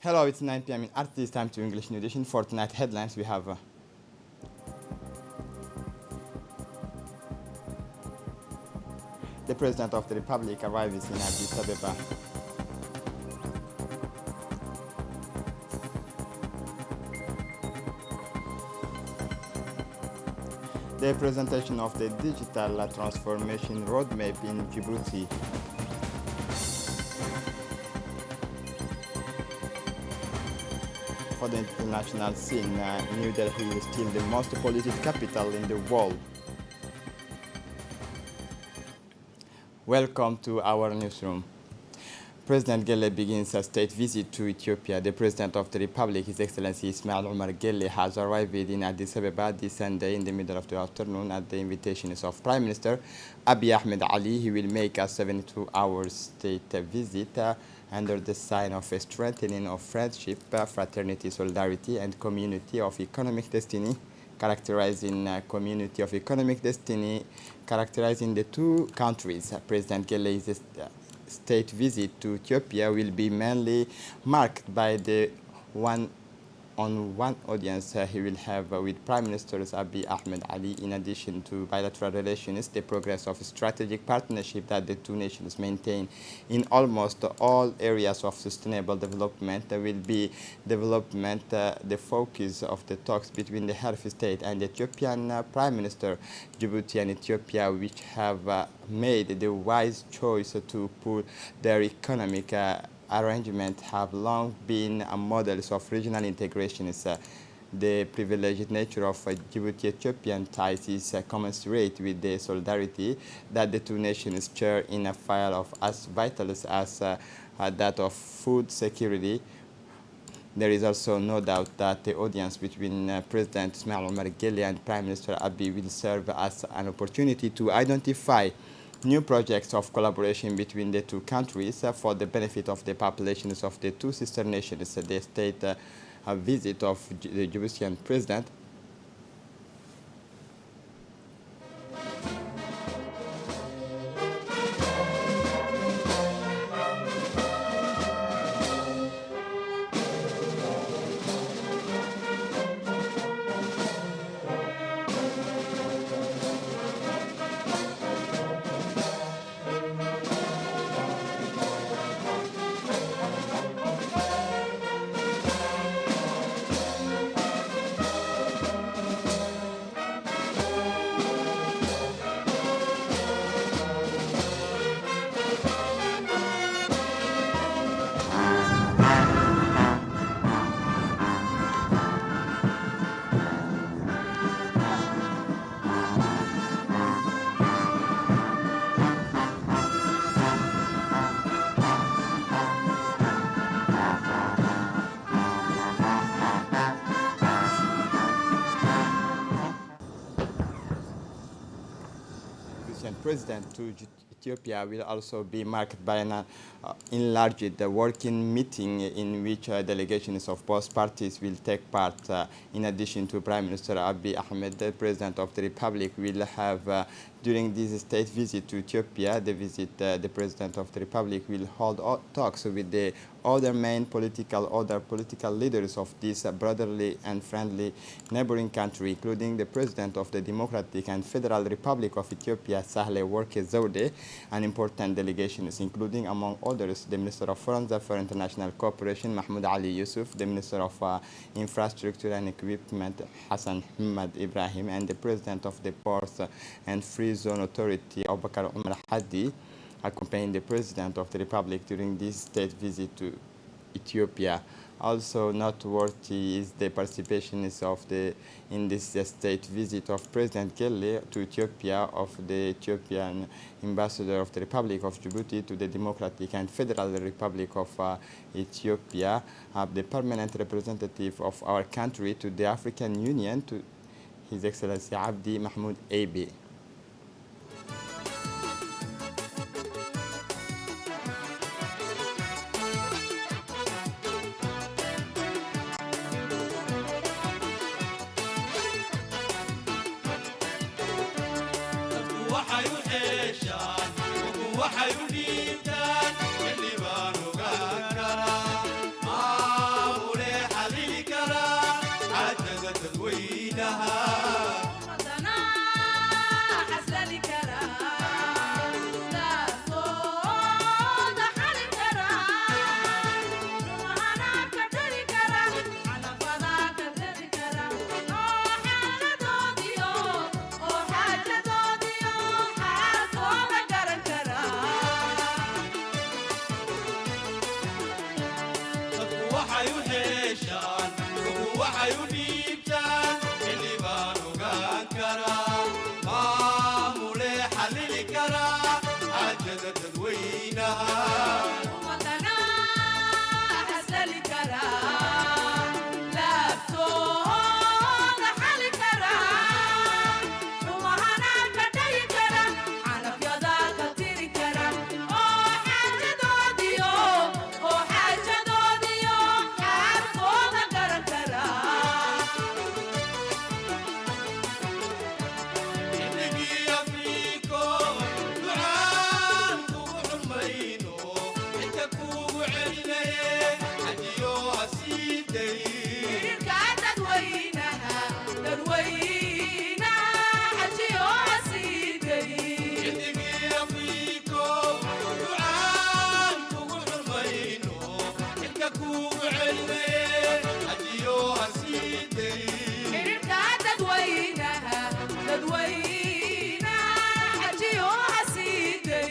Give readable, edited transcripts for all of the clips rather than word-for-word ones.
Hello, it's 9 p.m. in Art. This time to English New Edition. For tonight headlines, we have the President of the Republic arrives in Addis Ababa. The presentation of the digital transformation roadmap in Djibouti. For the international scene, New Delhi is still the most polluted capital in the world. Welcome to our newsroom. President Gelle begins a state visit to Ethiopia. The President of the Republic, His Excellency Ismail Omar Gelle, has arrived in Addis Ababa this Sunday in the middle of the afternoon at the invitation of Prime Minister Abiy Ahmed Ali. He will make a 72-hour state visit under the sign of a strengthening of friendship, fraternity, solidarity, and community of economic destiny, characterizing the two countries. President Gele's state visit to Ethiopia will be mainly marked by the one-on-one audience he will have with Prime Minister Abiy Ahmed Ali. In addition to bilateral relations, the progress of strategic partnership that the two nations maintain in almost all areas of sustainable development will be the focus of the talks between the head of state and the Ethiopian Prime Minister. Djibouti and Ethiopia, which have made the wise choice to put their economic arrangement, have long been models of regional integration. The privileged nature of Djibouti-Ethiopian ties is commensurate with the solidarity that the two nations share in a file of as vital as that of food security. There is also no doubt that the audience between President Ismail Omar Gelle and Prime Minister Abiy will serve as an opportunity to identify new projects of collaboration between the two countries for the benefit of the populations of the two sister nations. The state visit of the Djiboutian President President to Ethiopia will also be marked by an enlarged working meeting in which delegations of both parties will take part. In addition to Prime Minister Abiy Ahmed, the President of the Republic will have during this state visit to Ethiopia, the President of the Republic will hold talks with the other political leaders of this brotherly and friendly neighboring country, including the President of the Democratic and Federal Republic of Ethiopia, Sahle Worke Zewde, and important delegations, including, among others, the Minister of Foreign Affairs for International Cooperation, Mahmoud Ali Yusuf, the Minister of Infrastructure and Equipment, Hassan Hamad Ibrahim, and the President of the Ports and Free Zone Authority, Abubakar Umar Hadi, accompanying the President of the Republic during this state visit to Ethiopia. Also noteworthy is the participation in this state visit of President Gelle to Ethiopia of the Ethiopian Ambassador of the Republic of Djibouti to the Democratic and Federal Republic of Ethiopia, the permanent representative of our country to the African Union, to His Excellency Abdi Mahmoud Abiy. waxay u dhiibtaan xildhibaan ogaan kara وحيونيشان وحيونيبتان اللي بانو كرا ما مولي حلل كرا عجز تدوينها وطنا حسل كرا لابتون حل كرا ومهنا كدي كرا على فيضا كتير كرا حاجة دوديو حاجة دوديو حارفونا كرا كرا إنك يا فيكو دعان وحمينو انت كوع الليل حديو هسيدي تدوينها حجيو سيدي إنك يا فيكو دعان وحمينو انت كوع الليل حديو هسيدي تدوينها حجيو سيدي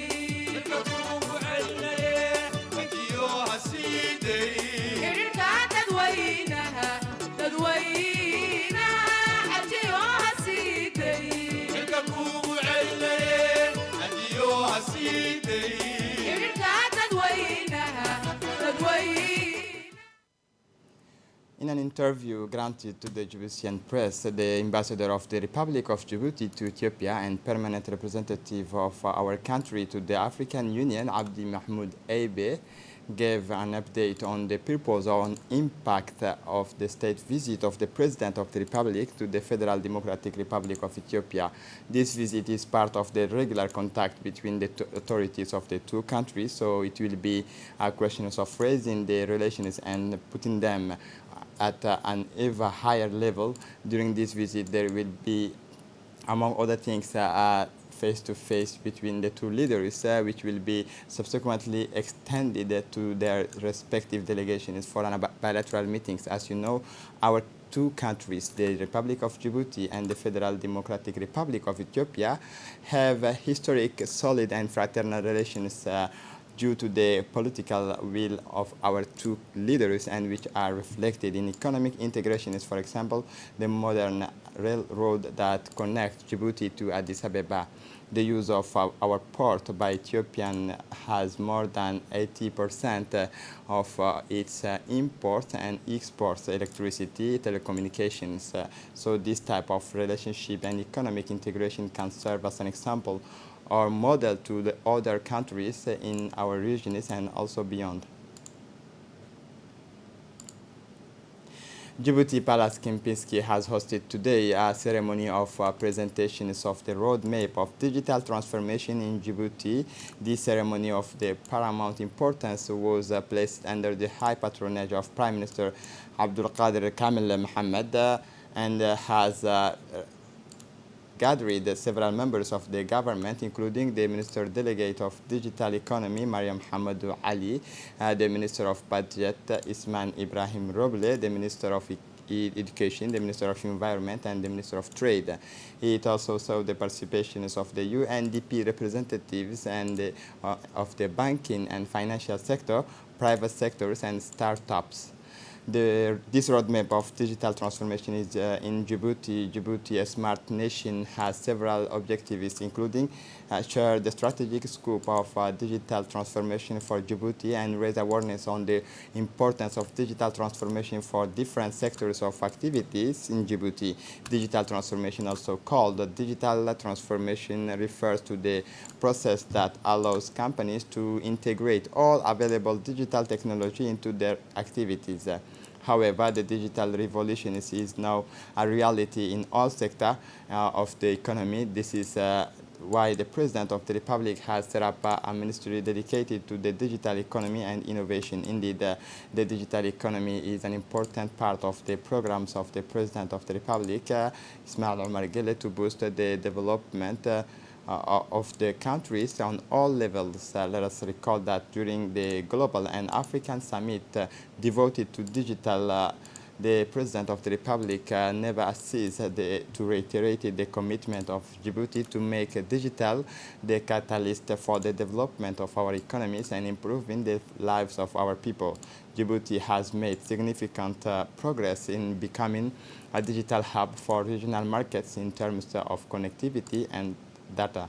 انت كوع الليل حديو هسيدي تدوينها حجيو سيدي انت كوع الليل حديو هسيدي تدوينها In an interview granted to the Djiboutian press, the ambassador of the Republic of Djibouti to Ethiopia and permanent representative of our country to the African Union, Abdi Mahmoud Eibe, gave an update on the purpose and impact of the state visit of the President of the Republic to the Federal Democratic Republic of Ethiopia. This visit is part of the regular contact between the authorities of the two countries, so it will be a question of raising the relations and putting them at an ever higher level. During this visit, there will be, among other things, face-to-face between the two leaders, which will be subsequently extended to their respective delegations for bilateral meetings. As you know, our two countries, the Republic of Djibouti and the Federal Democratic Republic of Ethiopia, have historic, solid, and fraternal relations due to the political will of our two leaders, and which are reflected in economic integration, for example, the modern railroad that connects Djibouti to Addis Ababa. The use of our port by Ethiopian has more than 80% of its import and exports electricity, telecommunications. So this type of relationship and economic integration can serve as an example or model to the other countries in our regions and also beyond. Djibouti Palace Kempinski has hosted today a ceremony of presentations of the roadmap of digital transformation in Djibouti. This ceremony of the paramount importance was placed under the high patronage of Prime Minister Abdul Qadir Kamel Mohammed and has gathered several members of the government, including the Minister Delegate of Digital Economy, Mariam Hamadou Ali, the Minister of Budget, Isman Ibrahim Roble, the Minister of Education, the Minister of Environment, and the Minister of Trade. It also saw the participations of the UNDP representatives and of the banking and financial sector, private sectors, and startups. This roadmap of digital transformation is in Djibouti. Djibouti, a smart nation, has several objectives, including share the strategic scope of digital transformation for Djibouti and raise awareness on the importance of digital transformation for different sectors of activities in Djibouti. Digital transformation, also called digital transformation, refers to the process that allows companies to integrate all available digital technology into their activities. However, the digital revolution is now a reality in all sectors of the economy. This is why the President of the Republic has set up a ministry dedicated to the digital economy and innovation. Indeed, the digital economy is an important part of the programs of the President of the Republic, Ismail Omar Guelleh, to boost the development of the countries on all levels. Let us recall that during the Global and African Summit devoted to digital the President of the Republic never ceased to reiterate the commitment of Djibouti to make digital the catalyst for the development of our economies and improving the lives of our people. Djibouti has made significant progress in becoming a digital hub for regional markets in terms of connectivity and data.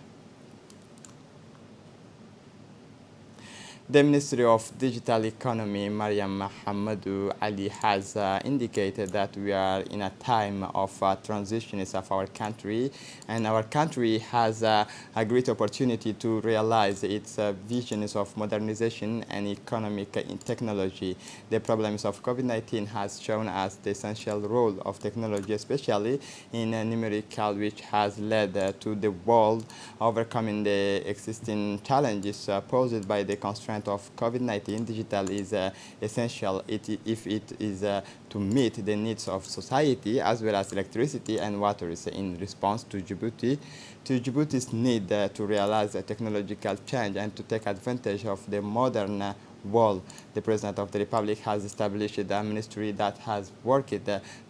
The Ministry of Digital Economy, Mariam Mohamedou Ali, has indicated that we are in a time of transition of our country, and our country has a great opportunity to realize its visions of modernization and economic technology. The problems of COVID-19 has shown us the essential role of technology, especially in numerical, which has led to the world overcoming the existing challenges posed by the constraints of COVID-19. Digital is essential if it is to meet the needs of society, as well as electricity and water in response to Djibouti's need to realize a technological change and to take advantage of the modern world. The President of the Republic has established a ministry that has worked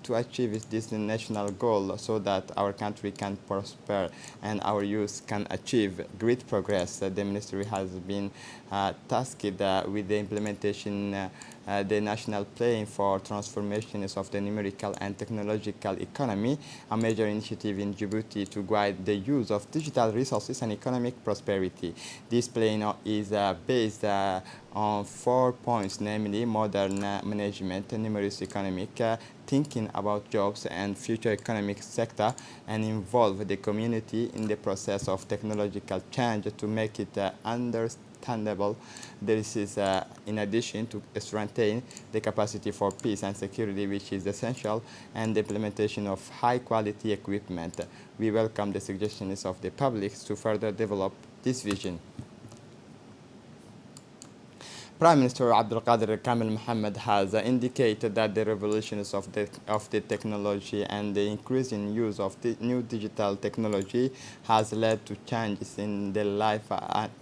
to achieve this national goal so that our country can prosper and our youth can achieve great progress. The ministry has been tasked with the implementation the national plan for transformations of the numerical and technological economy, a major initiative in Djibouti to guide the use of digital resources and economic prosperity. This plan is based on 4 points, namely modern management, numerous economic, thinking about jobs and future economic sector, and involve the community in the process of technological change to make it understandable. This is in addition to strengthen the capacity for peace and security, which is essential, and the implementation of high-quality equipment. We welcome the suggestions of the public to further develop this vision. Prime Minister Abdulkader Kamel Mohammed has indicated that the revolutions of the technology and the increasing use of the new digital technology has led to changes in the life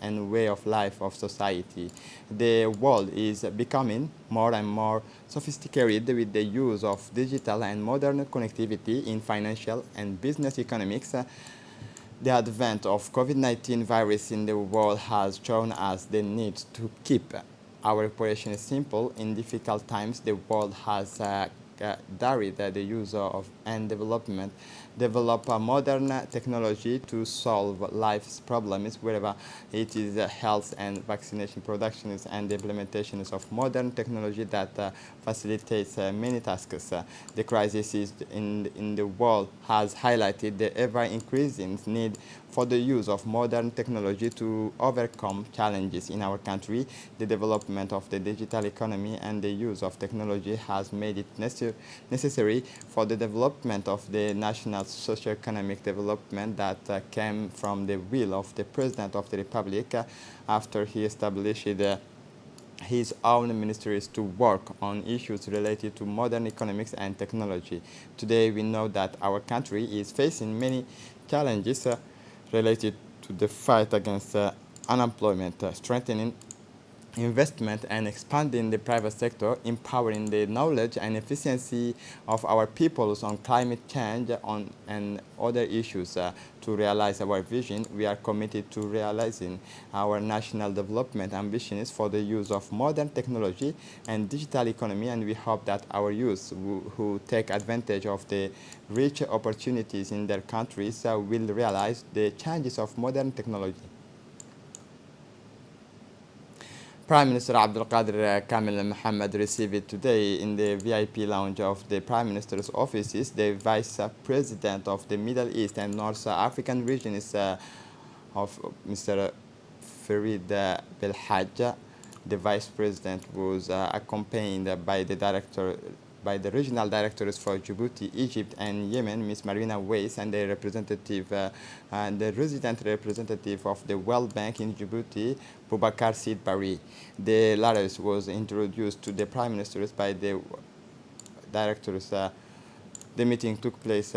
and way of life of society. The world is becoming more and more sophisticated with the use of digital and modern connectivity in financial and business economics. The advent of COVID-19 virus in the world has shown us the need to keep our operation simple. In difficult times, the world has varied the use of and develop a modern technology to solve life's problems, wherever it is health and vaccination productions and the implementations of modern technology that facilitates many tasks. The crisis in the world has highlighted the ever-increasing need for the use of modern technology to overcome challenges in our country. The development of the digital economy and the use of technology has made it necessary for the development of the national socio-economic development that came from the will of the President of the Republic after he established his own ministries to work on issues related to modern economics and technology. Today, we know that our country is facing many challenges related to the fight against unemployment, strengthening investment and expanding the private sector, empowering the knowledge and efficiency of our peoples on climate change and other issues. To realize our vision, we are committed to realizing our national development ambitions for the use of modern technology and digital economy, and we hope that our youth who take advantage of the rich opportunities in their countries will realize the changes of modern technology. Prime Minister Abdulkader Kamel Mohammed received today in the VIP lounge of the Prime Minister's offices the Vice President of the Middle East and North African regions of Mr. Farid Belhaj. The Vice President was accompanied by the regional directors for Djibouti, Egypt, and Yemen, Ms. Marina Weiss, and the resident representative of the World Bank in Djibouti, Boubacar Sid Bari. The latter was introduced to the Prime Ministers by the directors. The meeting took place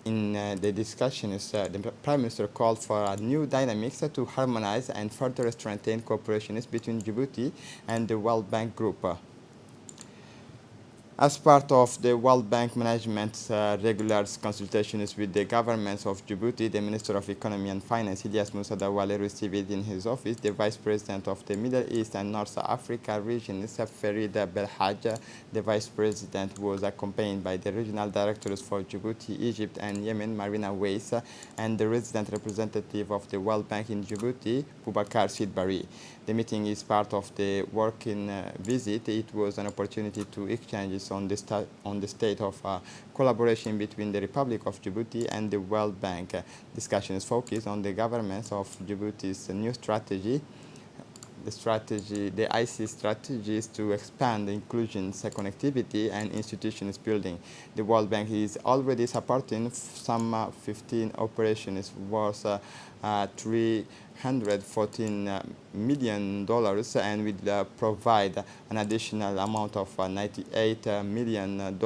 in the discussions. The Prime Minister called for new dynamics to harmonize and further strengthen cooperation between Djibouti and the World Bank Group. As part of the World Bank management's regular consultations with the governments of Djibouti, the Minister of Economy and Finance, Ilyas Moussa Dawale, received in his office the Vice President of the Middle East and North Africa region, Farida Belhaj. The Vice President was accompanied by the regional directors for Djibouti, Egypt, and Yemen, Marina Weiss, and the resident representative of the World Bank in Djibouti, Boubacar Sidbari. The meeting is part of the working visit. It was an opportunity to exchange on the state of collaboration between the Republic of Djibouti and the World Bank. Discussions focused on the government of Djibouti's new strategy. The IC strategy is to expand inclusion, connectivity, and institutions building. The World Bank is already supporting some 15 operations worth $314 million and will provide an additional amount of $98 million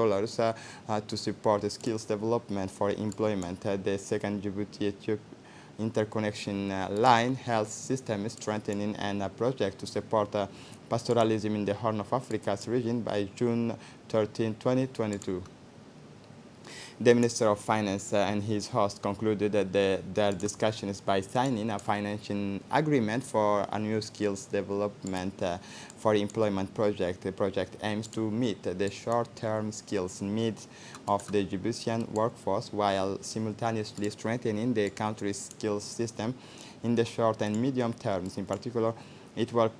to support skills development for employment. The second Djibouti-Ethiopia interconnection line, health system strengthening, and a project to support pastoralism in the Horn of Africa's region by June 13, 2022. The Minister of Finance and his host concluded that their discussions by signing a financial agreement for a new skills development for employment project. The project aims to meet the short-term skills needs of the Djiboutian workforce while simultaneously strengthening the country's skills system in the short and medium terms. In particular, it will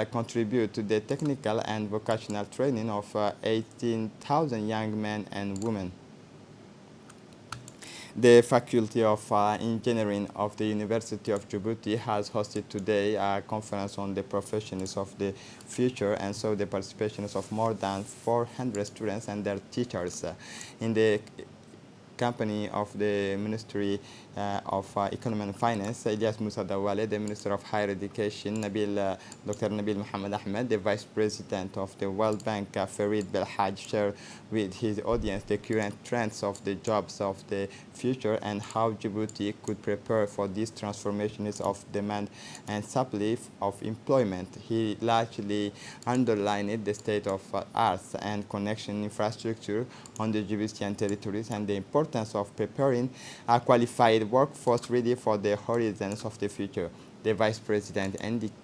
contribute to the technical and vocational training of 18,000 young men and women. The Faculty of Engineering of the University of Djibouti has hosted today a conference on the professions of the future, and so the participation of more than 400 students and their teachers. In the company of the Ministry of Economy and Finance, Ilyas Moussa Dawale, the Minister of Higher Education, Dr. Nabil Mohammed Ahmed, the Vice President of the World Bank, Farid Belhaj, shared with his audience the current trends of the jobs of the future and how Djibouti could prepare for these transformations of demand and supply of employment. He largely underlined the state of arts and connection infrastructure on the Djiboutian territories and the importance of preparing a qualified workforce ready for the horizons of the future. The Vice President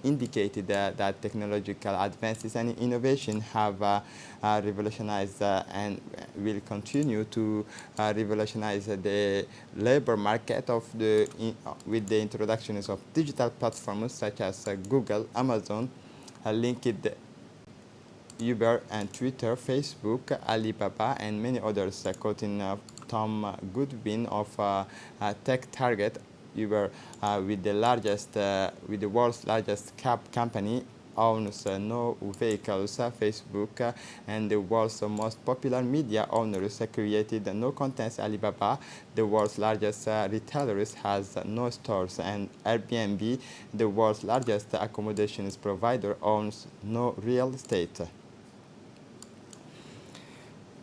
indicated that technological advances and innovation have revolutionized and will continue to revolutionize the labor market with the introductions of digital platforms such as Google, Amazon, LinkedIn, Uber, and Twitter, Facebook, Alibaba, and many others, quoting Tom Goodwin of Tech Target. Uber, with the world's largest cab company, owns no vehicles. Facebook and the world's most popular media owners created no contents. Alibaba, the world's largest retailer, has no stores, and Airbnb, the world's largest accommodations provider, owns no real estate.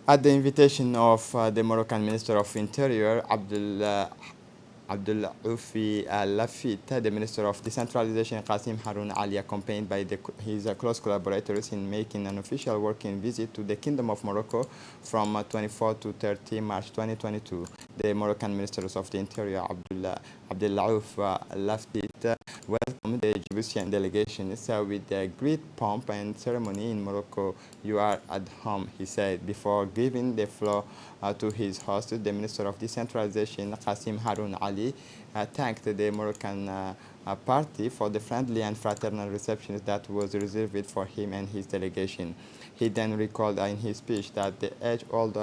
At the invitation of the Moroccan Minister of Interior, Abdul Oufi Lafit, the Minister of Decentralization, Qasim Haroun Ali, accompanied by his close collaborators in making an official working visit to the Kingdom of Morocco from 24 to 30 March 2022. The Moroccan Ministers of the Interior, Abdul Ouf Lafit, welcomed the Djiboutian delegation with great pomp and ceremony in Morocco. You are at home, he said, before giving the floor to his host. The Minister of Decentralization, Qasim Haroun Ali, thanked the Moroccan party for the friendly and fraternal reception that was reserved for him and his delegation. He then recalled in his speech that the age-old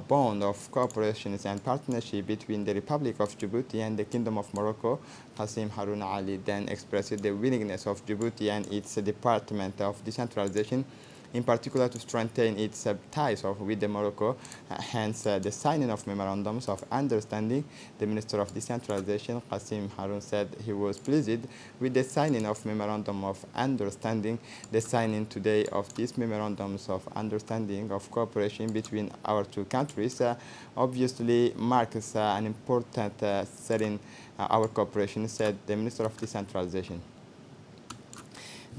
bond of cooperation and partnership between the Republic of Djibouti and the Kingdom of Morocco. Qasim Haroun Ali then expressed the willingness of Djibouti and its Department of Decentralization, in particular, to strengthen its ties with Morocco, hence the signing of memorandums of understanding. The Minister of Decentralization, Qasim Haroun, said he was pleased with the signing of memorandum of understanding. The signing today of these memorandums of understanding of cooperation between our two countries obviously marks an important step in our cooperation, said the Minister of Decentralization.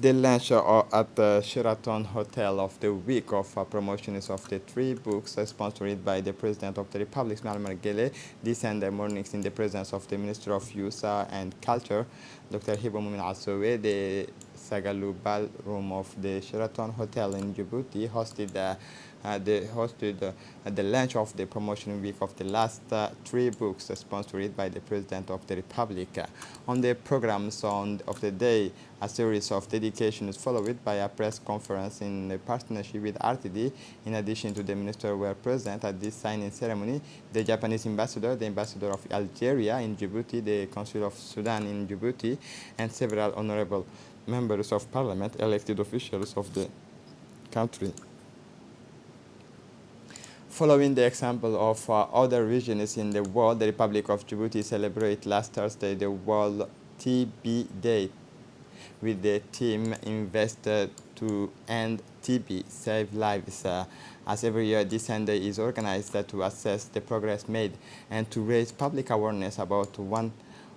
The lunch at the Sheraton Hotel of the week of promotions of the three books sponsored by the President of the Republic, Malmar Gele, this Sunday mornings in the presence of the Minister of Youth and Culture, Dr. Hiba Mumin Asowe. The Sagalu Ballroom of the Sheraton Hotel in Djibouti hosted the launch of the promotion week of the last three books sponsored by the President of the Republic. On the programs of the day, a series of dedications followed by a press conference in partnership with RTD. In addition to the minister were present at this signing ceremony, the Japanese ambassador, the ambassador of Algeria in Djibouti, the consul of Sudan in Djibouti, and several honorable members of parliament, elected officials of the country. Following the example of other regions in the world, the Republic of Djibouti celebrated last Thursday the World TB Day with the theme invested to end TB, save lives. As every year, this Sunday is organized to assess the progress made and to raise public awareness about one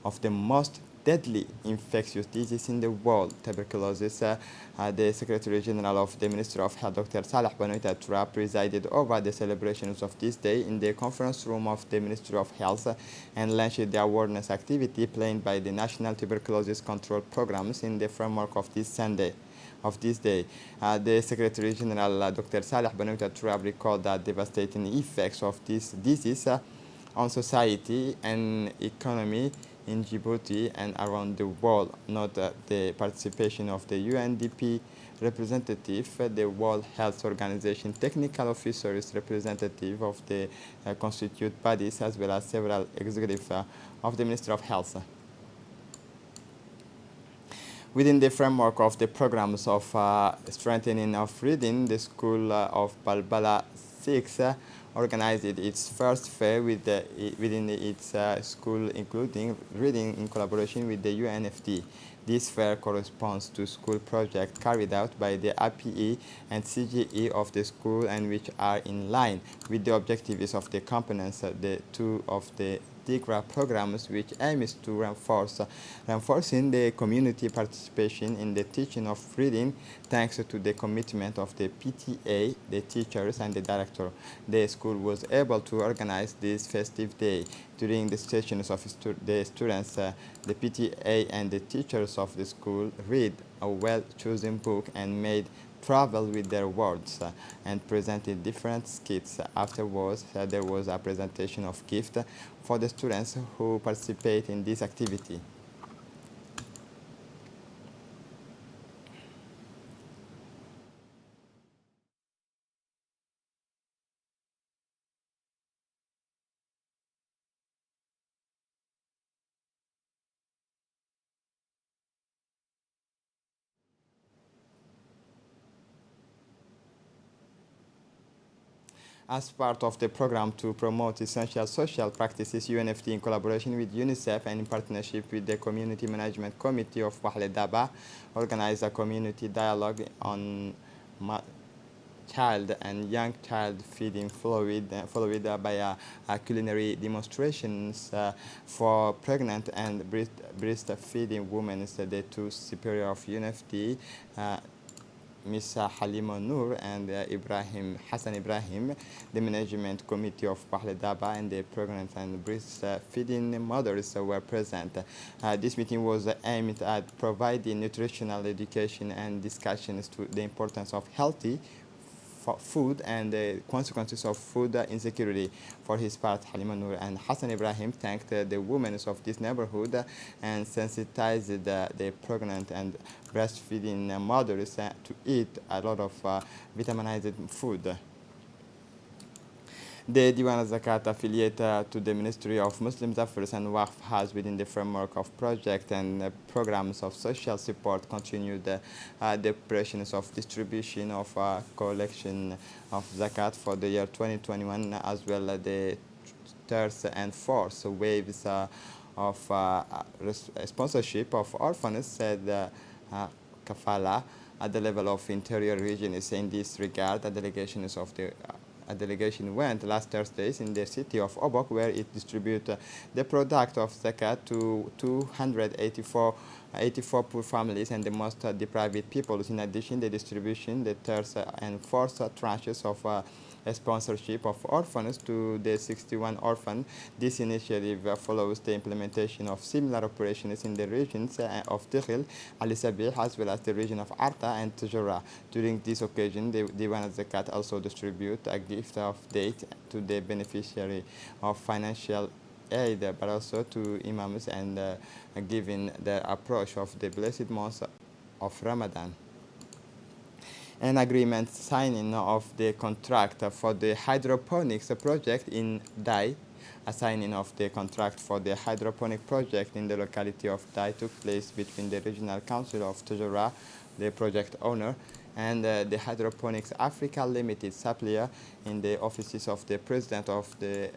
of the most deadly infectious disease in the world, tuberculosis. The Secretary General of the Ministry of Health, Dr. Saleh Banoita Toura, presided over the celebrations of this day in the conference room of the Ministry of Health and launched the awareness activity planned by the National Tuberculosis Control Programs in the framework of this Sunday. Of this day, the Secretary General, Dr. Saleh Banoita Toura, recalled the devastating effects of this disease on society and economy in Djibouti and around the world. Note the participation of the UNDP representative, the World Health Organization technical officers, representative of the constituent bodies, as well as several executives of the Ministry of Health. Within the framework of the programs of strengthening of reading, the School of Balbala 6 organized its first fair within its school, including reading in collaboration with the UNFD. This fair corresponds to school projects carried out by the APE and CGE of the school and which are in line with the objectives of the components, the two of the DIGRA programs, which aims to reinforcing the community participation in the teaching of reading, thanks to the commitment of the PTA, the teachers, and the director. The school was able to organize this festive day. During the sessions of the students, the PTA and the teachers of the school read a well-chosen book and made travel with their words and presented different skits. Afterwards, there was a presentation of gifts for the students who participate in this activity. As part of the program to promote essential social practices, UNFD, in collaboration with UNICEF and in partnership with the Community Management Committee of Wahle Daba, organized a community dialogue on child and young child feeding, followed by a culinary demonstrations for pregnant and breastfeeding women. The two superior of UNFD, Ms. Halima Noor and Ibrahim Hassan Ibrahim, the management committee of Wahle Daba, and the pregnant and breastfeeding mothers were present. This meeting was aimed at providing nutritional education and discussions to the importance of healthy food and the consequences of food insecurity. For his part, Halima Noor and Hassan Ibrahim thanked the women of this neighborhood and sensitized the pregnant and breastfeeding mothers to eat a lot of vitaminized food. The Diwan Zakat affiliate to the Ministry of Muslim Affairs and Waqf has, within the framework of projects and programs of social support, continued the operations of distribution of collection of zakat for the year 2021, as well as the third and fourth waves of sponsorship of orphans, said Kafala, at the level of interior regions. In this regard, the delegations of the a delegation went last Thursday in the city of Obok, where it distributed the product of zakat to 284 poor families and the most deprived people. In addition, the distribution, the third and fourth tranches of a sponsorship of orphans to the 61 orphans. This initiative follows the implementation of similar operations in the regions of Tikhil, Ali Sabih, as well as the region of Arta and Tujura. During this occasion, the Diwan al-Zakat also distribute a gift of date to the beneficiary of financial aid, but also to imams and giving the approach of the blessed month of Ramadan. An agreement signing of the contract for the hydroponics project in Dai. A signing of the contract for the hydroponic project in the locality of Dai took place between the Regional Council of Tujura, the project owner, and the Hydroponics Africa Limited supplier in the offices of the President of the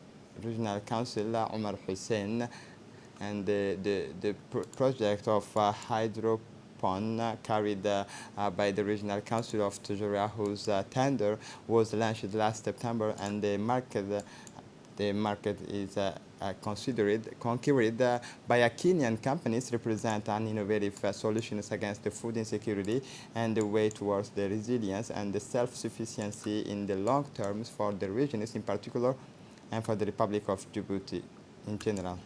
Regional Council, Omar Hussein, and the project of hydroponics carried by the Regional Council of Tujura, whose tender was launched last September, and the market is conquered by a Kenyan companies, represent an innovative solutions against the food insecurity and the way towards the resilience and the self-sufficiency in the long terms for the regions in particular and for the Republic of Djibouti in general.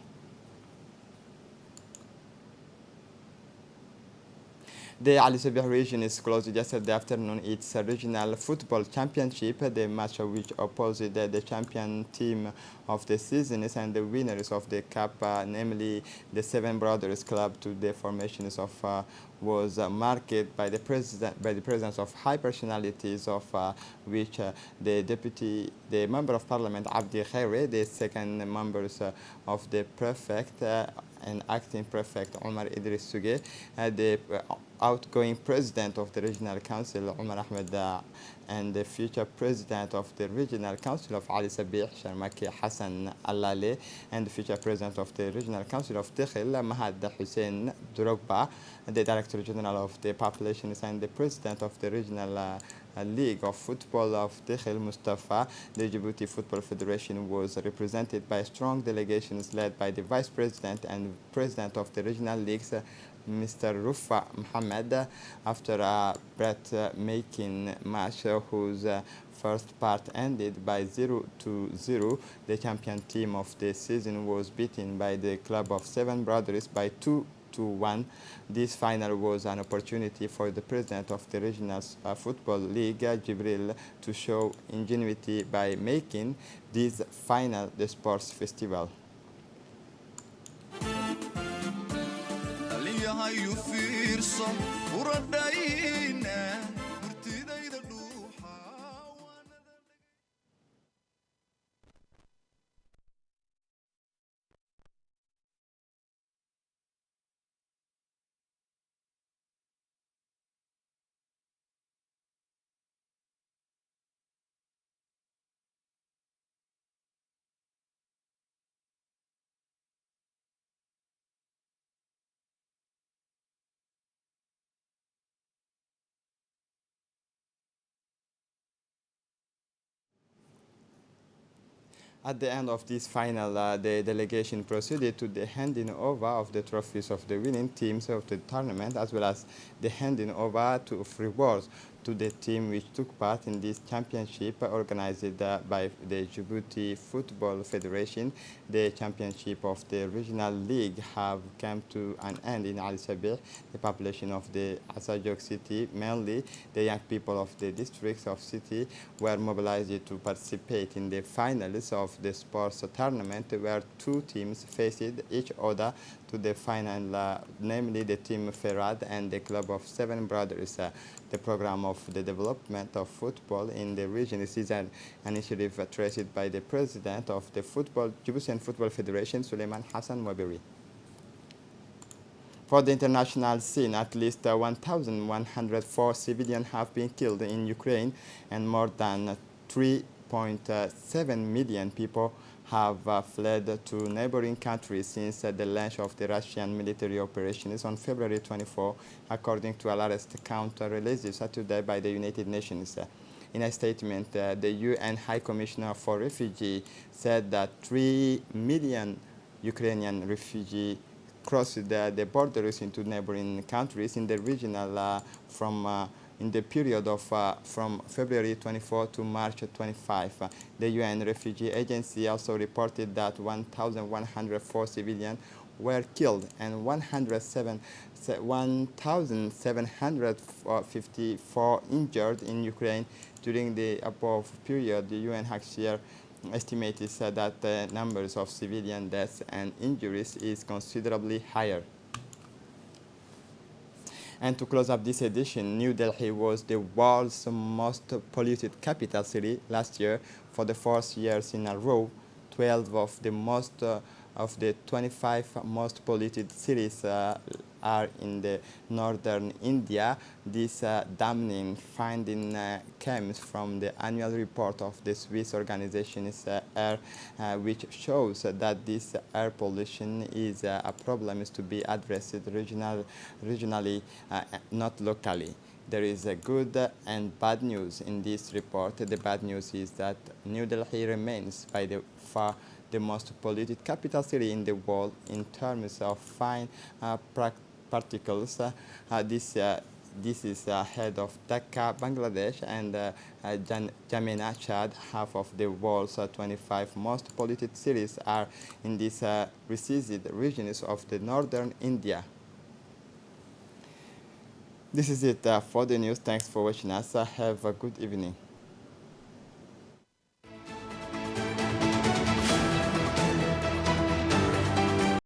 The Ali Sabih region is closed yesterday afternoon its regional football championship, the match of which opposed the champion team of the season and the winners of the cup, namely the Seven Brothers Club, to the formations of was marked by the presence of high personalities, of which the member of parliament Abdi Khairi, the second members of the prefect and acting prefect Omar Idris Suge, the outgoing president of the regional council Omar Ahmed, and the future president of the regional council of Ali Sabih Sharmaki Hassan Allale, and the future president of the regional council of Tikhil Mahad Hussein Drogba, the director general of the populations, and the president of the regional League of Football of Tikhil Mustafa. The Djibouti Football Federation was represented by strong delegations led by the vice president and president of the regional leagues, Mr. Rufa Mohammed, after a breathtaking match whose first part ended by 0-0. The champion team of the season was beaten by the club of Seven Brothers by 2-1. This final was an opportunity for the president of the Regional Football League, Jibril, to show ingenuity by making this final the sports festival. At the end of this final, the delegation proceeded to the handing over of the trophies of the winning teams of the tournament, as well as the handing over of rewards to the team which took part in this championship organized by the Djibouti Football Federation. The championship of the regional league have come to an end in Ali Sabih. The population of the Asajok city, mainly the young people of the districts of city, were mobilized to participate in the finals of the sports tournament, where two teams faced each other to the final, namely the team Ferrad and the club of Seven Brothers. The program of the development of football in the region is an initiative traced by the president of the Djiboutian Football Federation, Suleiman Hassan Mwabiri. For the international scene, at least 1,104 civilians have been killed in Ukraine, and more than 3.7 million people have fled to neighboring countries since the launch of the Russian military operations on February 24, according to a latest count released Saturday by the United Nations. In a statement, the UN High Commissioner for Refugees said that 3 million Ukrainian refugees crossed the borders into neighboring countries in the regional in the period of from February 24 to March 25. The UN Refugee Agency also reported that 1,104 civilians were killed and 1,754 injured in Ukraine during the above period. The UN HCR estimated that the numbers of civilian deaths and injuries is considerably higher. And to close up this edition, New Delhi was the world's most polluted capital city last year for the 4th years in a row. 12 of the 25 most polluted cities are in the northern India. This damning finding comes from the annual report of the Swiss organization Air, which shows that this air pollution is a problem is to be addressed regionally, not locally. There is a good and bad news in this report. The bad news is that New Delhi remains by far the most polluted capital city in the world in terms of fine particles. This is ahead of Dhaka, Bangladesh, and Jamena, Chad. Half of the world's 25 most polluted cities are in these recessed regions of the northern India. This is it for the news. Thanks for watching us. Have a good evening.